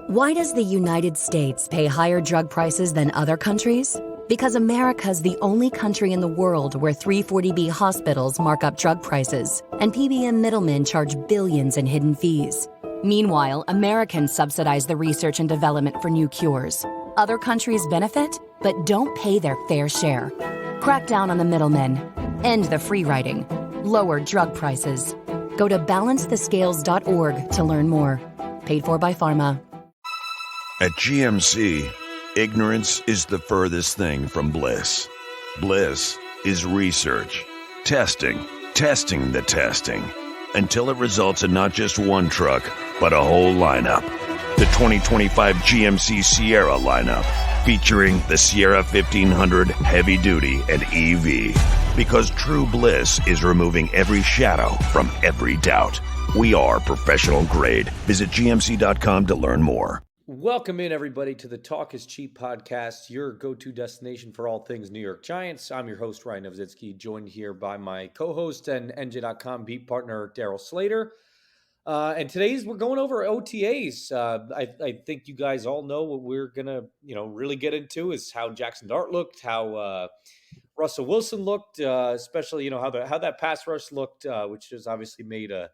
Why does the United States pay higher drug prices than other countries? Because America's the only country in the world where 340B hospitals mark up drug prices and PBM middlemen charge billions in hidden fees. Meanwhile, Americans subsidize the research and development for new cures. Other countries benefit, but don't pay their fair share. Crack down on the middlemen. End the free riding. Lower drug prices. Go to balancethescales.org to learn more. Paid for by Pharma. At GMC, ignorance is the furthest thing from bliss. Bliss is research, testing the testing, until it results in not just one truck, but a whole lineup. The 2025 GMC Sierra lineup, featuring the Sierra 1500 Heavy Duty and EV. Because true bliss is removing every shadow from every doubt. We are professional grade. Visit GMC.com to learn more. Welcome in, everybody, to the Talk is Cheap podcast, your go-to destination for all things New York Giants. I'm your host, Ryan Novzitsky, joined here by my co-host and NJ.com beat partner, Daryl Slater. And today's we're going over OTAs. I think you guys all know what we're gonna, really get into is how Jaxson Dart looked, how Russell Wilson looked, especially how that pass rush looked, which has obviously made a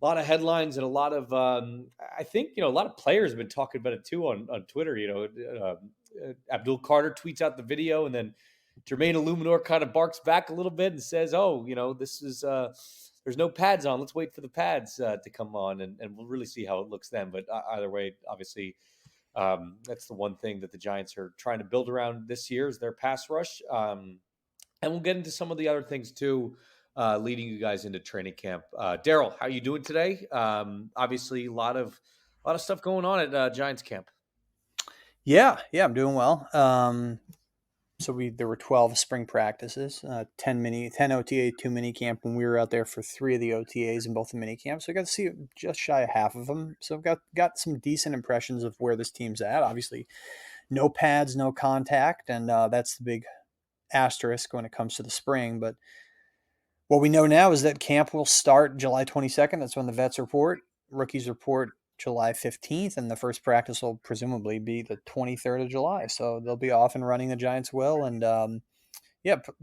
lot of headlines and a lot of, I think, a lot of players have been talking about it too on Twitter. Abdul Carter tweets out the video, and then Jermaine Illuminor kind of barks back a little bit and says, this is, there's no pads on. Let's wait for the pads to come on, and we'll really see how it looks then. But either way, obviously, that's the one thing that the Giants are trying to build around this year is their pass rush. And we'll get into some of the other things too, leading you guys into training camp. Daryl, how are you doing today? Obviously, a lot of stuff going on at Giants camp. Yeah, I'm doing well. There were 12 spring practices, 10 OTA, 2 mini camp when we were out there for 3 of the OTAs in both the mini camps. So I got to see just shy of half of them. So I've got some decent impressions of where this team's at. Obviously, no pads, no contact, and that's the big asterisk when it comes to the spring. But what we know now is that camp will start July 22nd. That's when the vets report. Rookies report July 15th, and the first practice will presumably be the 23rd of July. So they'll be off and running, the Giants will. And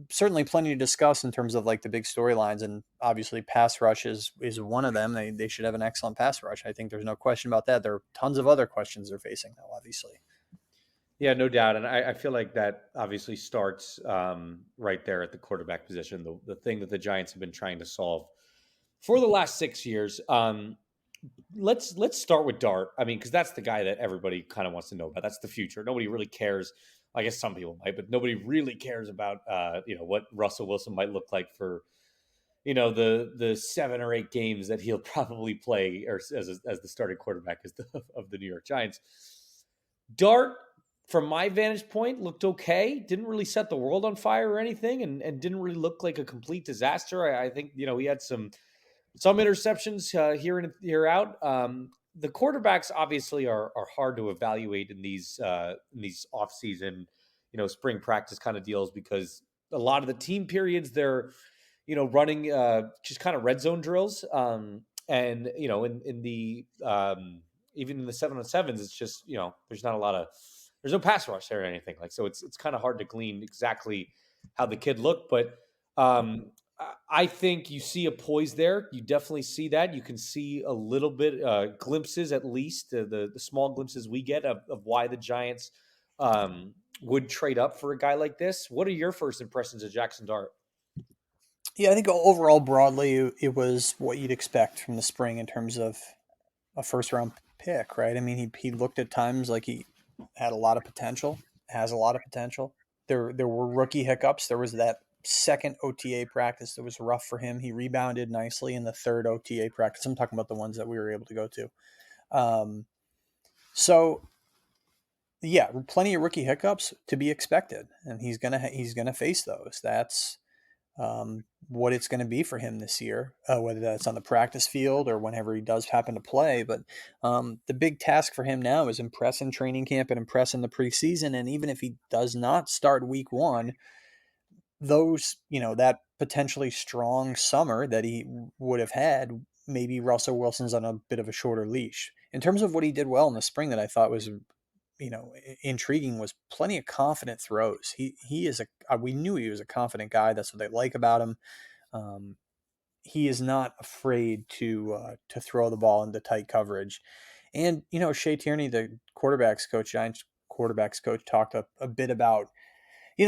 certainly plenty to discuss in terms of like the big storylines. And obviously pass rush is one of them. They should have an excellent pass rush. I think there's no question about that. There are tons of other questions they're facing though, obviously. Yeah, no doubt. And I feel like that obviously starts right there at the quarterback position, the thing that the Giants have been trying to solve for the last 6 years. Let's start with Dart. I mean, because that's the guy that everybody kind of wants to know about. That's the future. Nobody really cares. I guess some people might, but nobody really cares about, what Russell Wilson might look like for, the 7 or 8 games that he'll probably play or as the starting quarterback of the New York Giants. Dart, from my vantage point, looked okay. Didn't really set the world on fire or anything, and didn't really look like a complete disaster. I think he had some interceptions here and here out. The quarterbacks obviously are hard to evaluate in these off-season, spring practice kind of deals because a lot of the team periods they're running just kind of red zone drills, and in the even in the 7-on-7s, it's just there's no pass rush there or anything like so. It's kind of hard to glean exactly how the kid looked, but I think you see a poise there. You definitely see that. You can see a little bit glimpses, at least the small glimpses we get of why the Giants would trade up for a guy like this. What are your first impressions of Jaxson Dart? Yeah, I think overall, broadly, it was what you'd expect from the spring in terms of a first-round pick, right? I mean, he looked at times like he had a lot of potential, has a lot of potential. There were rookie hiccups. There was that second OTA practice that was rough for him. He rebounded nicely in the third OTA practice. I'm talking about the ones that we were able to go to. So yeah, plenty of rookie hiccups to be expected, and he's gonna face those. That's what it's going to be for him this year, whether that's on the practice field or whenever he does happen to play. But the big task for him now is impress in training camp and impress in the preseason. And even if he does not start week 1, that potentially strong summer that he would have had, maybe Russell Wilson's on a bit of a shorter leash. in terms of what he did well in the spring that I thought was, intriguing, was plenty of confident throws. He is we knew he was a confident guy. That's what they like about him. Um, he is not afraid to throw the ball into tight coverage. And Shea Tierney, the Giants quarterbacks coach, talked a bit about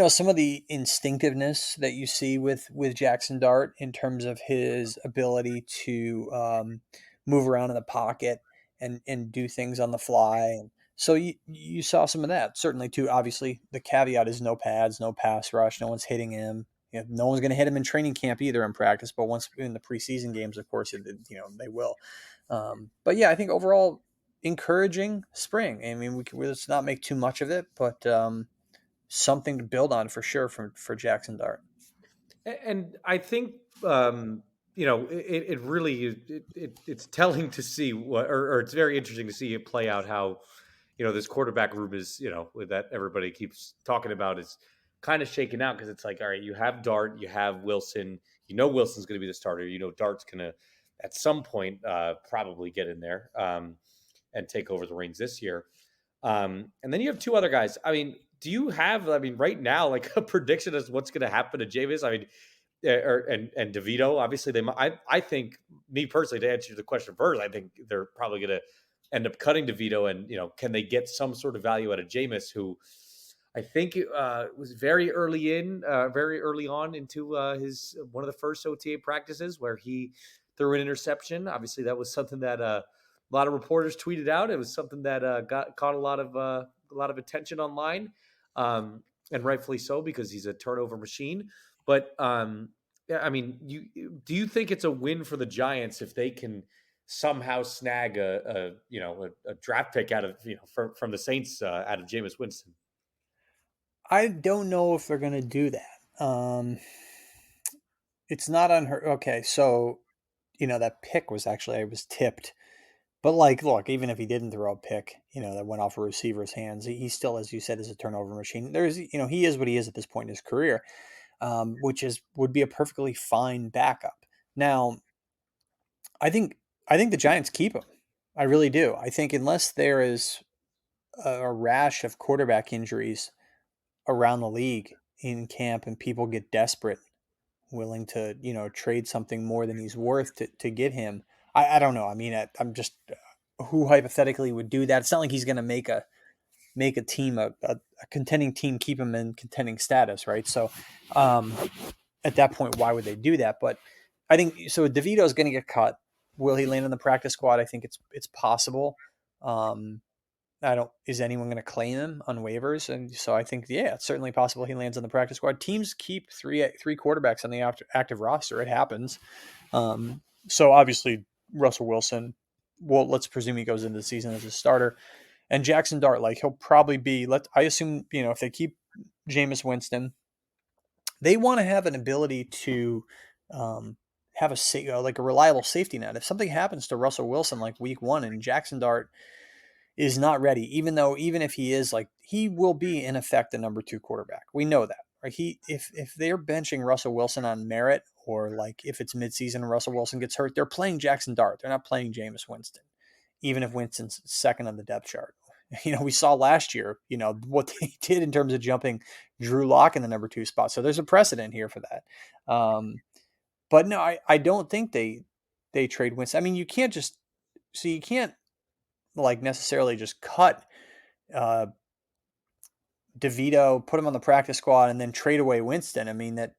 some of the instinctiveness that you see with Jaxson Dart in terms of his ability to move around in the pocket and do things on the fly. And so you saw some of that. Certainly, too. Obviously, the caveat is no pads, no pass rush, no one's hitting him. No one's going to hit him in training camp either in practice. But once in the preseason games, of course, they will. But yeah, I think overall encouraging spring. I mean, let's not make too much of it, but something to build on for sure for Jaxson Dart. And I think it really it's telling to see or it's very interesting to see it play out how this quarterback room is that everybody keeps talking about is kind of shaken out, because it's like, all right, you have Dart, you have Wilson, Wilson's going to be the starter, Dart's going to at some point probably get in there and take over the reins this year, and then you have two other guys. I mean, do you have, right now, like a prediction as to what's going to happen to Jameis? I mean, and DeVito, obviously I think, me personally, to answer the question first, I think they're probably going to end up cutting DeVito, and can they get some sort of value out of Jameis, who I think was very early on into his one of the first OTA practices where he threw an interception. Obviously, that was something that a lot of reporters tweeted out. It was something that caught a lot of attention online, and rightfully so, because he's a turnover machine. But yeah, I mean, do you think it's a win for the Giants if they can somehow snag a draft pick out of from the Saints out of Jameis Winston? I don't know if they're going to do that. It's not unheard. Okay, so that pick was actually, I was tipped. But look, even if he didn't throw a pick, that went off a receiver's hands, he still, as you said, is a turnover machine. He is what he is at this point in his career, would be a perfectly fine backup. Now, I think the Giants keep him. I really do. I think unless there is a rash of quarterback injuries around the league in camp and people get desperate, willing to trade something more than he's worth to get him. I don't know. I mean, I'm just who hypothetically would do that. It's not like he's going to make a team a contending team, keep him in contending status, right? So at that point, why would they do that? But I think so. DeVito is going to get cut. Will he land on the practice squad? I think it's possible. Is anyone going to claim him on waivers? And so I think, yeah, it's certainly possible he lands on the practice squad. Teams keep three quarterbacks on the active roster. It happens. So obviously Russell Wilson, well, let's presume he goes into the season as a starter, and Jaxson Dart, he'll probably be, I assume, if they keep Jameis Winston, they want to have an ability to have a reliable safety net. If something happens to Russell Wilson, like week one, and Jaxson Dart is not ready, even if he is, he will be in effect the number 2 quarterback. We know that, right? If they're benching Russell Wilson on merit, or if it's midseason and Russell Wilson gets hurt, they're playing Jaxson Dart. They're not playing Jameis Winston, even if Winston's second on the depth chart. We saw last year, what they did in terms of jumping Drew Lock in the number 2 spot. So there's a precedent here for that. But no, I don't think they trade Winston. I mean, you can't necessarily just cut DeVito, put him on the practice squad, and then trade away Winston. I mean, that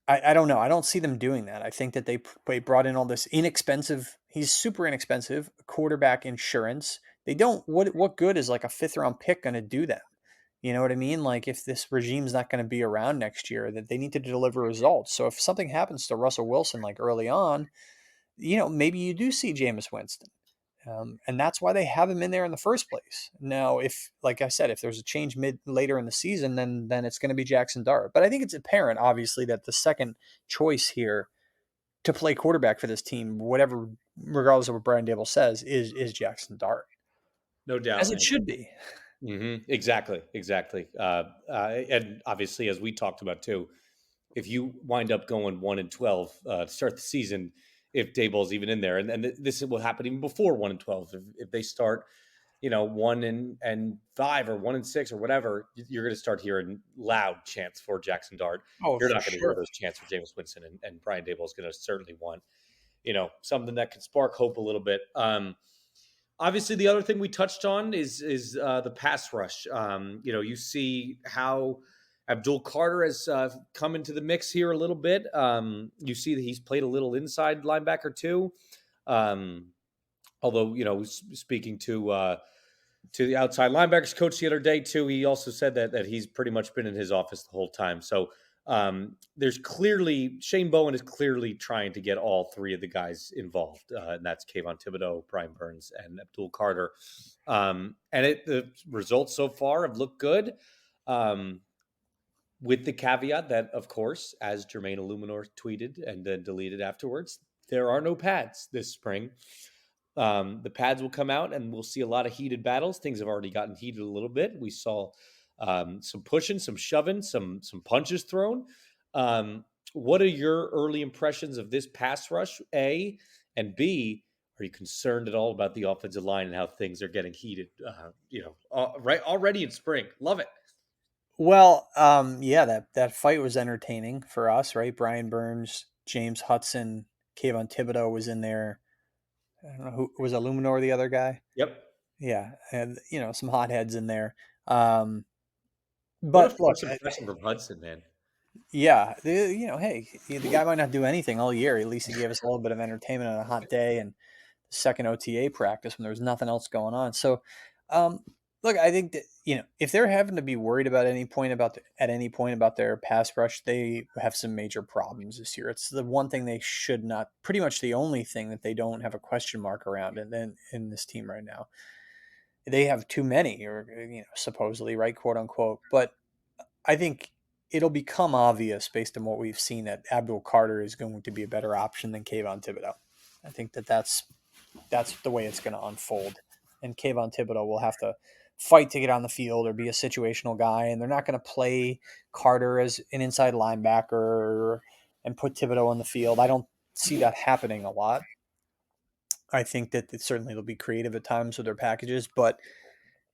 I don't know. I don't see them doing that. I think that they brought in all this inexpensive, he's super inexpensive quarterback insurance. They don't, what good is a 5th round pick going to do them? You know what I mean? If this regime's not going to be around next year, that they need to deliver results. So if something happens to Russell Wilson, early on, maybe you do see Jameis Winston. And that's why they have him in there in the first place. Now, if, like I said, if there's a change later in the season, then it's going to be Jaxson Dart. But I think it's apparent, obviously, that the second choice here to play quarterback for this team, regardless of what Brian Dable says, is Jaxson Dart. No doubt, as it should be. Mm-hmm. Exactly. And obviously, as we talked about too, if you wind up going 1-12 to start the season, if Dayball's even in there. And this will happen even before 1-12. If they start, 1-5 or 1-6 or whatever, you're going to start hearing loud chants for Jaxson Dart. Oh, You're for not going to hear sure. those chants for Jameis Winston, and Brian Daboll is going to certainly want, something that could spark hope a little bit. Obviously, the other thing we touched on is the pass rush. You see how Abdul Carter has come into the mix here a little bit. You see that he's played a little inside linebacker too. Although, speaking to the outside linebackers coach the other day too, he also said that he's pretty much been in his office the whole time. So there's clearly Shane Bowen is clearly trying to get all three of the guys involved, and that's Kayvon Thibodeau, Brian Burns, and Abdul Carter. And the results so far have looked good, with the caveat that, of course, as Jermaine Illuminor tweeted and then deleted afterwards, there are no pads this spring. The pads will come out, and we'll see a lot of heated battles. Things have already gotten heated a little bit. We saw some pushing, some shoving, some punches thrown. What are your early impressions of this pass rush, A? And B, are you concerned at all about the offensive line and how things are getting heated, right already in spring? Love it. Well, yeah, that fight was entertaining for us, right? Brian Burns, James Hudson, Kayvon Thibodeau was in there. I don't know who was Illuminor, the other guy. Yep. Yeah, and some hotheads in there. What a But look, first impression from Hudson, man. yeah, hey, the guy might not do anything all year. At least he gave us a little bit of entertainment on a hot day and second OTA practice when there was nothing else going on. So, look, I think that if they're having to be worried about at any point about their pass rush, they have some major problems this year. It's the one thing they should not, pretty much the only thing that they don't have a question mark around, and then in this team right now, they have too many, or supposedly, right, quote unquote. But I think it'll become obvious based on what we've seen that Abdul Carter is going to be a better option than Kayvon Thibodeau. I think that's the way it's going to unfold. And Kayvon Thibodeau will have to fight to get on the field or be a situational guy. And they're not going to play Carter as an inside linebacker and put Thibodeau on the field. I don't see that happening a lot. I think that certainly they'll be creative at times with their packages, but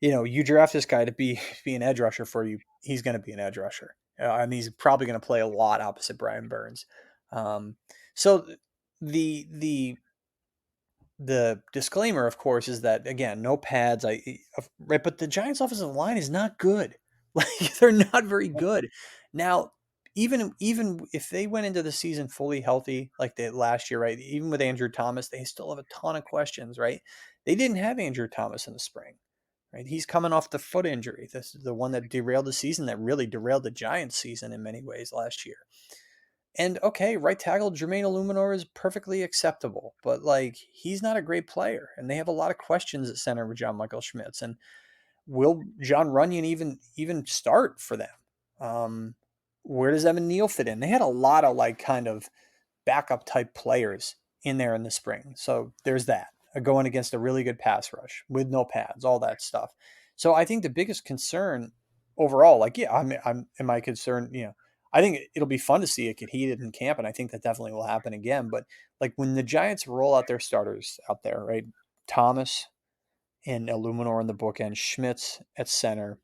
you draft this guy to be an edge rusher for you. He's going to be an edge rusher. And he's probably going to play a lot opposite Brian Burns. So the disclaimer, of course, is that, again, no pads. Right, but the Giants' offensive line is not good. Like, they're not very good. Now, even if they went into the season fully healthy like they last year, right? Even with Andrew Thomas, they still have a ton of questions, right? They didn't have Andrew Thomas in the spring. Right, he's coming off the foot injury. This is the one that derailed the season, that really derailed the Giants' season in many ways last year. And okay, right tackle Jermaine Illuminor is perfectly acceptable, but he's not a great player, and they have a lot of questions at center with John Michael Schmitz. And will John Runyon even start for them? Where does Evan Neal fit in? They had a lot of kind of backup type players in there in the spring, so there's that. Going against a really good pass rush with no pads, all that stuff. So I think the biggest concern overall, am I concerned? I think it'll be fun to see it get heated in camp, and I think that definitely will happen again. But when the Giants roll out their starters out there, right? Thomas and Illuminor in the bookend, Schmitz at center,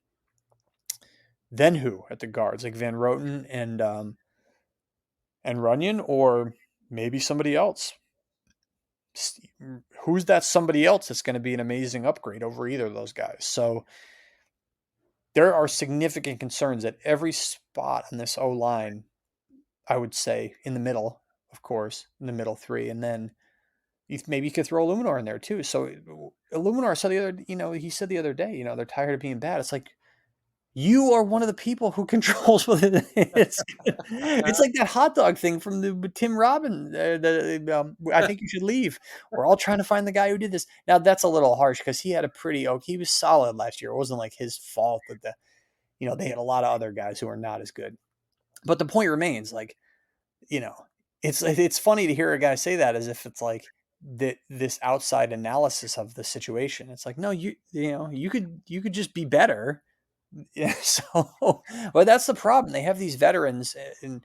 then who at the guards? Like Van Roten and Runyon, or maybe somebody else. Who's that somebody else that's going to be an amazing upgrade over either of those guys? So there are significant concerns at every spot on this O-line, I would say, in the middle, of course, in the middle three. And then maybe you could throw Illuminor in there too. So Illuminor said he said the other day, they're tired of being bad. It's like, you are one of the people who controls what it is. It's like that hot dog thing from the Tim Robbins. I think you should leave. We're all trying to find the guy who did this. Now, that's a little harsh because he had he was solid last year. It wasn't like his fault that they had a lot of other guys who are not as good. But the point remains, it's funny to hear a guy say that as if it's this outside analysis of the situation. It's like, no, you could just be better. Yeah, so, well, that's the problem. They have these veterans, and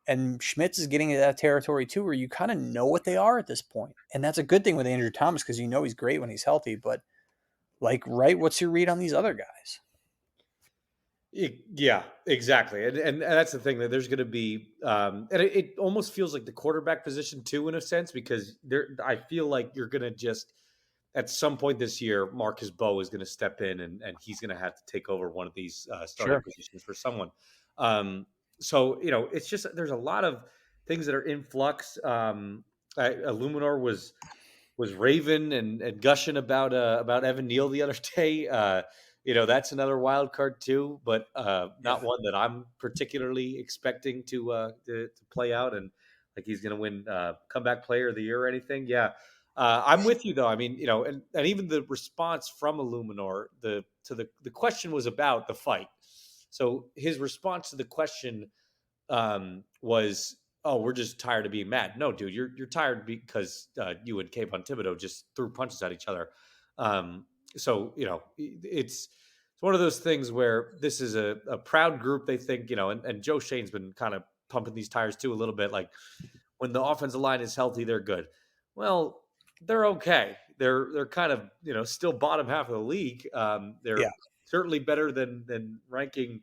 And Schmitz is getting into that territory too, where you kind of know what they are at this point. And that's a good thing with Andrew Thomas because you know he's great when he's healthy. But like, right, what's your read on these other guys? Yeah, exactly. And that's the thing that there's going to be, and it almost feels like the quarterback position too, in a sense, because I feel like you're going to just, at some point this year, Marcus Bowe is going to step in and he's going to have to take over one of these starting Sure. positions for someone. So, it's just, there's a lot of things that are in flux. Illuminor was raving and gushing about Evan Neal the other day. That's another wild card too, but not Yeah. one that I'm particularly expecting to play out and like he's going to win comeback player of the year or anything. Yeah. I'm with you though. I mean, and even the response from Illuminor, the question was about the fight. So his response to the question was, "Oh, we're just tired of being mad." No, dude, you're tired because you and Kayvon Thibodeau just threw punches at each other. So it's one of those things where this is a proud group. They think and Joe Shane's been kind of pumping these tires too a little bit. Like when the offensive line is healthy, they're good. Well, they're okay. They're kind of still bottom half of the league. They're Yeah. certainly better than ranking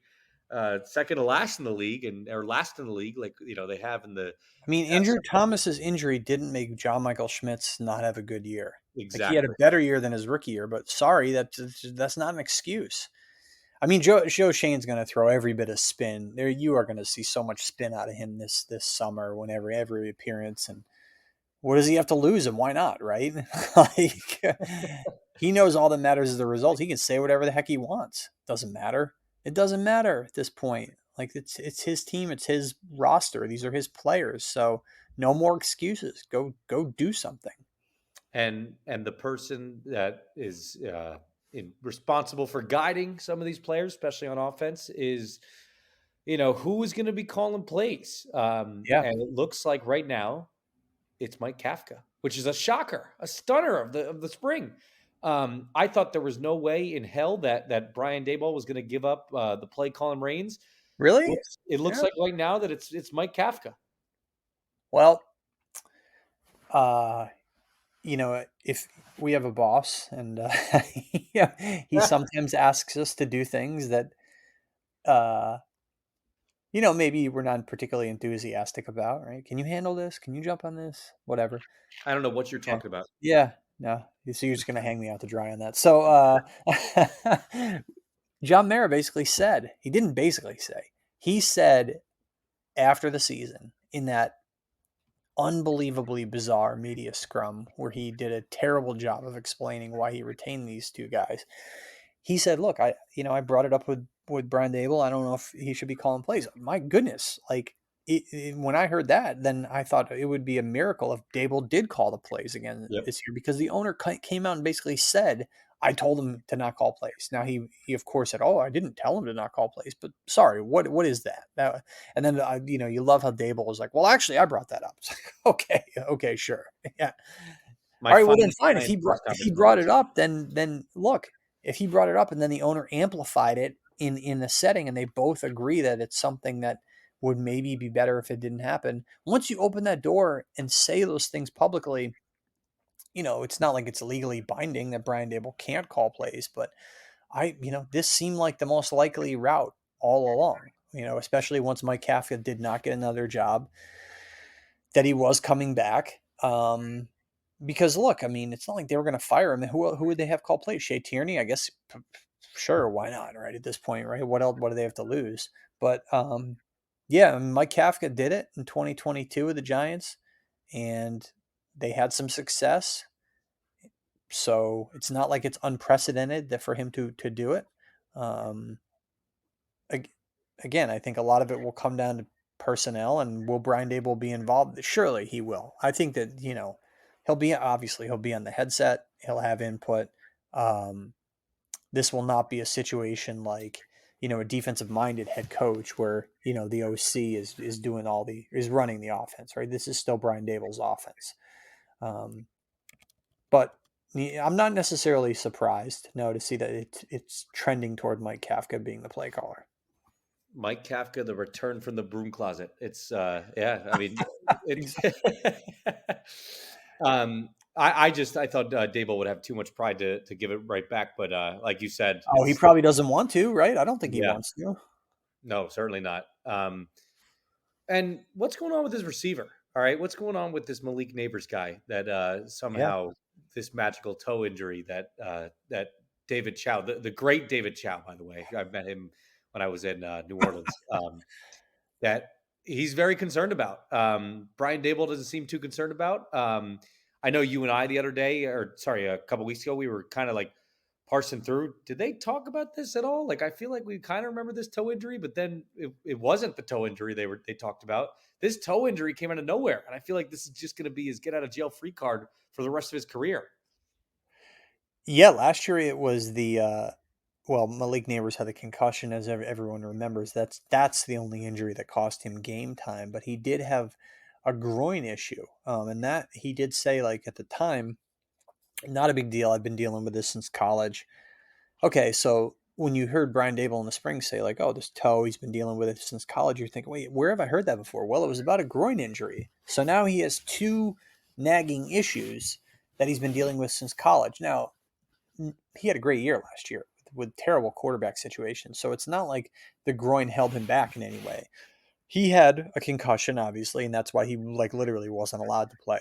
second to last in the league or last in the league, like they have in the I mean, past Andrew several years. Thomas's injury didn't make John Michael Schmitz not have a good year. Like he had a Exactly. better year than his rookie year, but sorry, that's not an excuse. I mean, Joe Shane's going to throw every bit of spin. There, you are going to see so much spin out of him this summer, whenever every appearance. And what does he have to lose, and why not? Right? Like he knows all that matters is the result. He can say whatever the heck he wants. Doesn't matter. It doesn't matter at this point. Like it's his team, it's his roster. These are his players. So no more excuses. Go do something. And the person that is responsible for guiding some of these players, especially on offense, is who is going to be calling plays. Yeah. And it looks like right now it's Mike Kafka, which is a shocker, a stunner of the spring. I thought there was no way in hell that Brian Daboll was going to give up the play calling reins. Really? It looks Yeah. like right now that it's Mike Kafka. Well, uh, if we have a boss and yeah, he sometimes asks us to do things that uh, maybe we're not particularly enthusiastic about, right? Can you handle this? Can you jump on this? Whatever. I don't know what you're And talking about. yeah, no. So you're just gonna hang me out to dry on that. So John Mara basically said, he didn't basically say, he said after the season in that unbelievably bizarre media scrum where he did a terrible job of explaining why he retained these two guys. He said, "Look, I brought it up with Brian Dable. I don't know if he should be calling plays. My goodness, like when I heard that, then I thought it would be a miracle if Dable did call the plays again Yep. this year because the owner came out and basically said." I told him to not call plays. Now he of course said, "Oh, I didn't tell him to not call plays." But sorry, what is that? And then you love how Dable was like, "Well, actually, I brought that up." It's like, okay, sure, yeah. My All right, well then finest fine. If client he press brought if conference he brought moments. it up, then look, if he brought it up and then the owner amplified it in the setting, and they both agree that it's something that would maybe be better if it didn't happen. Once you open that door and say those things publicly, it's not like it's legally binding that Brian Dable can't call plays, but this seemed like the most likely route all along. Especially once Mike Kafka did not get another job, that he was coming back. Because look, I mean, it's not like they were going to fire him. Who would they have call plays? Shea Tierney, I guess. Sure, why not? Right at this point, right? What else? What do they have to lose? But yeah, Mike Kafka did it in 2022 with the Giants, and they had some success. So it's not like it's unprecedented that for him to do it. Um, again, I think a lot of it will come down to personnel, and will Brian Dable be involved? Surely he will. I think that he'll be on the headset. He'll have input. Um, this will not be a situation like a defensive minded head coach where the OC is doing is running the offense. Right. This is still Brian Dable's offense. Um, but I'm not necessarily surprised, no, to see that it's trending toward Mike Kafka being the play caller. Mike Kafka, the return from the broom closet. It's yeah, I mean, it's I thought Dable would have too much pride to give it right back, but like you said, Oh, he it's probably doesn't want to, right? I don't think he yeah, wants to. no, certainly not. And what's going on with his receiver? All right, what's going on with this Malik Neighbors guy that Yeah. somehow this magical toe injury that David Chow, the great David Chow, by the way, I met him when I was in New Orleans. That he's very concerned about. Brian Dable doesn't seem too concerned about. I know you and I the other day, or sorry, a couple weeks ago, we were kind of like parsing through. Did they talk about this at all? Like, I feel like we kind of remember this toe injury, but then it wasn't the toe injury they talked about. This toe injury came out of nowhere, and I feel like this is just going to be his get out of jail free card for the rest of his career. Yeah, last year it was the well, Malik Neighbors had the concussion, as everyone remembers. That's the only injury that cost him game time. But he did have a groin issue, and that he did say like at the time, not a big deal. I've been dealing with this since college. Okay, so when you heard Brian Dable in the spring say like, "Oh, this toe, he's been dealing with it since college," you're thinking, "Wait, where have I heard that before?" Well, it was about a groin injury. So now he has two nagging issues that he's been dealing with since college. Now he had a great year last year with terrible quarterback situations. So it's not like the groin held him back in any way. He had a concussion, obviously, and that's why he like literally wasn't allowed to play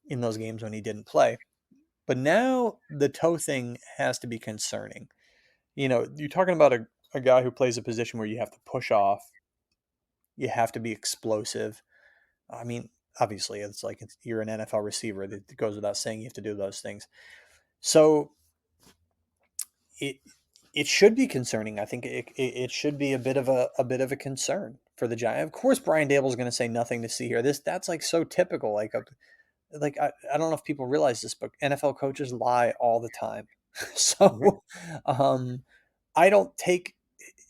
in those games when he didn't play. But now the toe thing has to be concerning. You're talking about a guy who plays a position where you have to push off, you have to be explosive. I mean, obviously, you're an NFL receiver. It goes without saying you have to do those things. So it it should be concerning. I think it should be a bit of a concern for the Giants. Of course, Brian Dable is going to say nothing to see here. That's like so typical. I don't know if people realize this, but NFL coaches lie all the time. So um, I don't take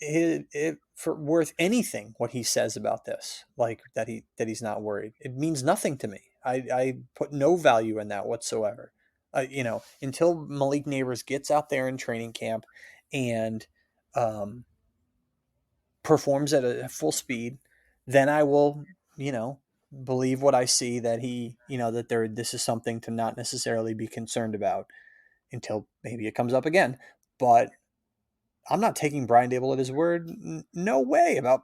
it for worth anything what he says about this, like that he's not worried. It means nothing to me. I put no value in that whatsoever. Until Malik Neighbors gets out there in training camp and um, performs at a full speed, then I will, believe what I see that this is something to not necessarily be concerned about until maybe it comes up again. But I'm not taking Brian Dable at his word. No way about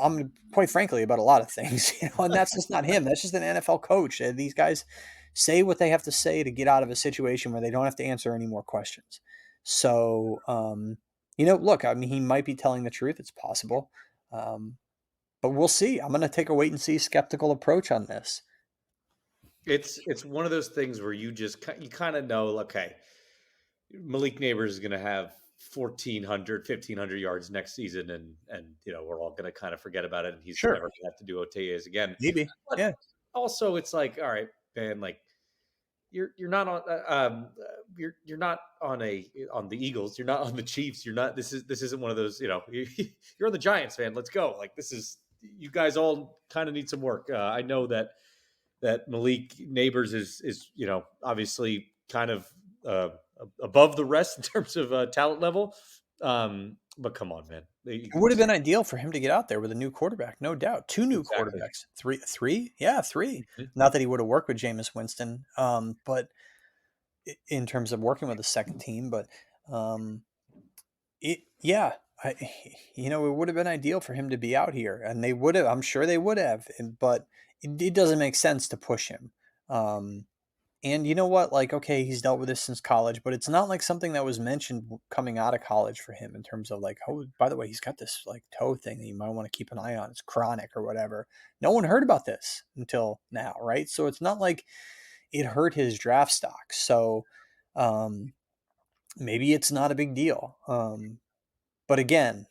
I'm quite frankly about a lot of things, and that's just not him. That's just an NFL coach. These guys say what they have to say to get out of a situation where they don't have to answer any more questions. So, look, I mean, he might be telling the truth. It's possible, but we'll see. I'm going to take a wait and see skeptical approach on this. It's one of those things where you kind of know, okay, Malik Neighbors is going to have 1,500 yards next season, and we're all going to kind of forget about it, and he's Sure, never going to have to do OTAs again. maybe, But yeah, also, it's like, all right, man, like you're not on you're not on the Eagles, you're not on the Chiefs, you're not. This isn't one of those. You're on the Giants, man. Let's go. Like this is you guys all kind of need some work. I know that Malik Neighbors is obviously kind of above the rest in terms of talent level. But come on, man. it would have been ideal for him to get out there with a new quarterback, no doubt. Two new Exactly. quarterbacks, three, yeah, three. Mhm. Not that he would have worked with Jameis Winston, but in terms of working with the second team, but um, yeah, it would have been ideal for him to be out here, and they would have. I'm sure they would have, but it doesn't make sense to push him. And you know what? Like, okay, he's dealt with this since college, but it's not like something that was mentioned coming out of college for him in terms of like, oh, by the way, he's got this like toe thing that you might want to keep an eye on. It's chronic or whatever. No one heard about this until now, right? So it's not like it hurt his draft stock. So um, maybe it's not a big deal. But again,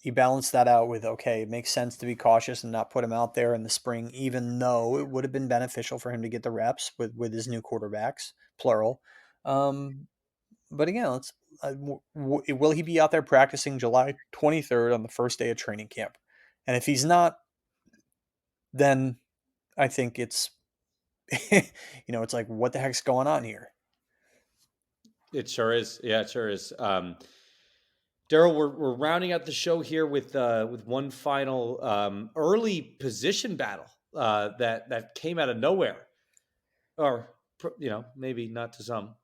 you balance that out with, okay, it makes sense to be cautious and not put him out there in the spring, even though it would have been beneficial for him to get the reps with his new quarterbacks, plural. Um, but again, will he be out there practicing July 23rd on the first day of training camp? And if he's not, then I think it's, it's like, what the heck's going on here? It sure is. Yeah, it sure is. Daryl, we're rounding out the show here with one final early position battle that came out of nowhere, or maybe not to some.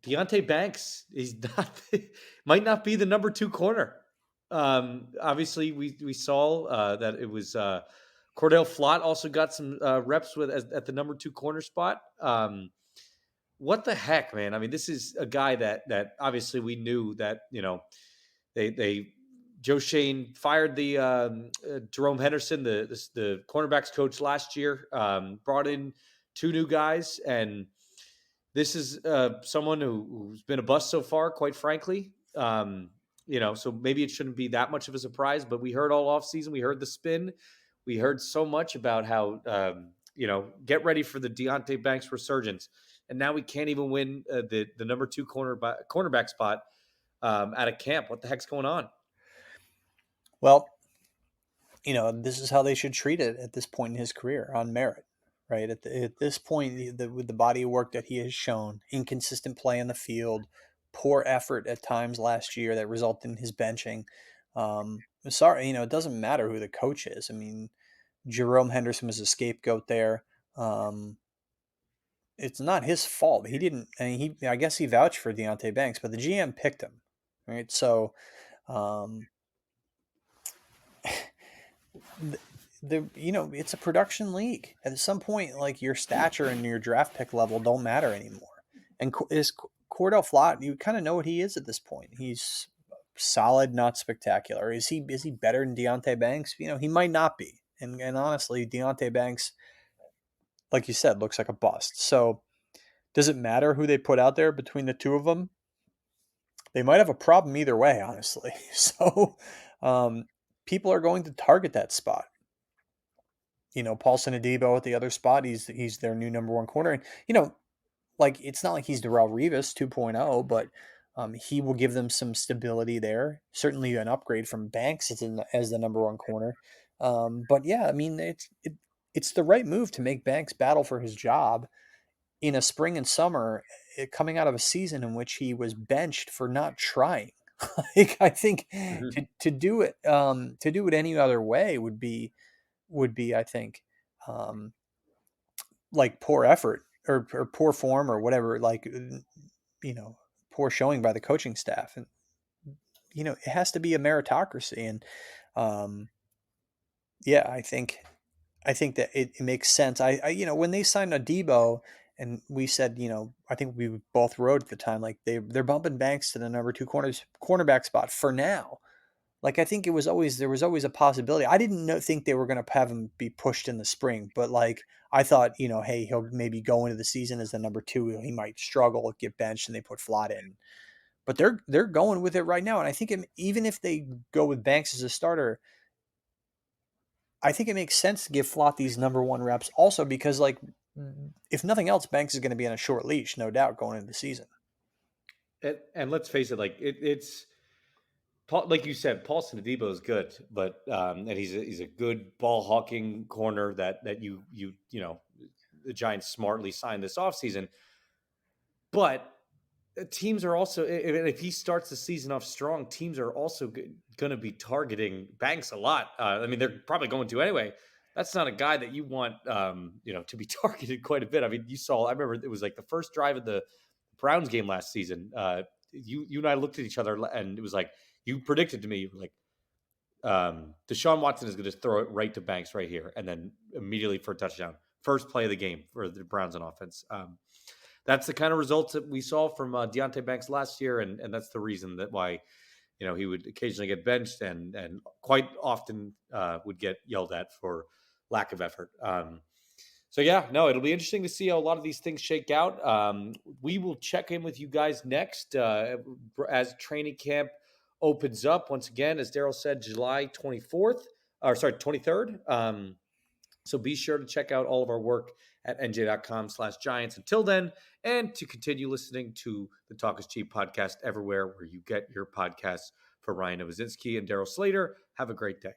Deonte Banks is not might not be the number 2 corner. Obviously, we saw that it was Cordell Flott also got some reps at the number 2 corner spot. What the heck, man? I mean, this is a guy that obviously we knew that they Joe Shane fired the Jerome Henderson, the cornerbacks coach last year, brought in 2 new guys, and this is someone who's been a bust so far, quite frankly. So maybe it shouldn't be that much of a surprise, but we heard all offseason, we heard the spin, we heard so much about how get ready for the Deonte Banks resurgence, and now we can't even win the number 2 cornerback spot out of camp. What the heck's going on? Well, this is how they should treat it at this point in his career, on merit, right? At this point, with the body of work that he has shown, inconsistent play in the field, poor effort at times last year that resulted in his benching. Sorry, it doesn't matter who the coach is. I mean, Jerome Henderson was a scapegoat there. It's not his fault. He didn't. I mean, I guess he vouched for Deonte Banks, but the GM picked him, right? So, it's a production league. At some point, like, your stature and your draft pick level don't matter anymore. And is Cordell Flott, you kind of know what he is at this point. He's solid, not spectacular. Is he better than Deonte Banks? He might not be. And honestly, Deonte Banks, like you said, looks like a bust. So does it matter who they put out there between the two of them? They might have a problem either way, honestly. So people are going to target that spot. Paulson Adebo at the other spot, he's their new number 1 corner. And, it's not like he's Darrelle Revis 2.0, but he will give them some stability there. Certainly an upgrade from Banks as the number 1 corner. But yeah, I mean, it's the right move to make Banks battle for his job in a spring and summer, coming out of a season in which he was benched for not trying. I think to do it any other way would be, I think, like poor effort or poor form or whatever, poor showing by the coaching staff. And, it has to be a meritocracy. And, yeah, I think that it makes sense. When they signed Adebo and we said, I think we both wrote at the time, like they're bumping Banks to the number 2 cornerback spot for now. Like, I think there was always a possibility. I didn't think they were going to have him be pushed in the spring, but I thought, hey, he'll maybe go into the season as the number 2. He might struggle, get benched, and they put Flott in. But they're going with it right now. And I think even if they go with Banks as a starter, I think it makes sense to give Flott these number 1 reps also because, if nothing else, Banks is going to be on a short leash, no doubt, going into the season. And let's face it, it's like you said, Paulson Adebo is good, but and he's a good ball hawking corner that the Giants smartly signed this offseason. But teams are also, if he starts the season off strong, teams are also going to be targeting Banks a lot. I mean, they're probably going to anyway. That's not a guy that you want, to be targeted quite a bit. I mean, I remember it was like the first drive of the Browns game last season. You and I looked at each other, and it was like, you predicted to me, like, Deshaun Watson is going to throw it right to Banks right here, and then immediately for a touchdown. First play of the game for the Browns on offense. That's the kind of results that we saw from Deonte Banks last year, and that's the reason that why he would occasionally get benched and quite often would get yelled at for lack of effort. So yeah, no, it'll be interesting to see how a lot of these things shake out. We will check in with you guys next as training camp opens up once again, as Daryl said, July 23rd. So be sure to check out all of our work at NJ.com/Giants until then, and to continue listening to the Talk is Cheap podcast everywhere where you get your podcasts. For Ryan Novozinski and Daryl Slater, have a great day.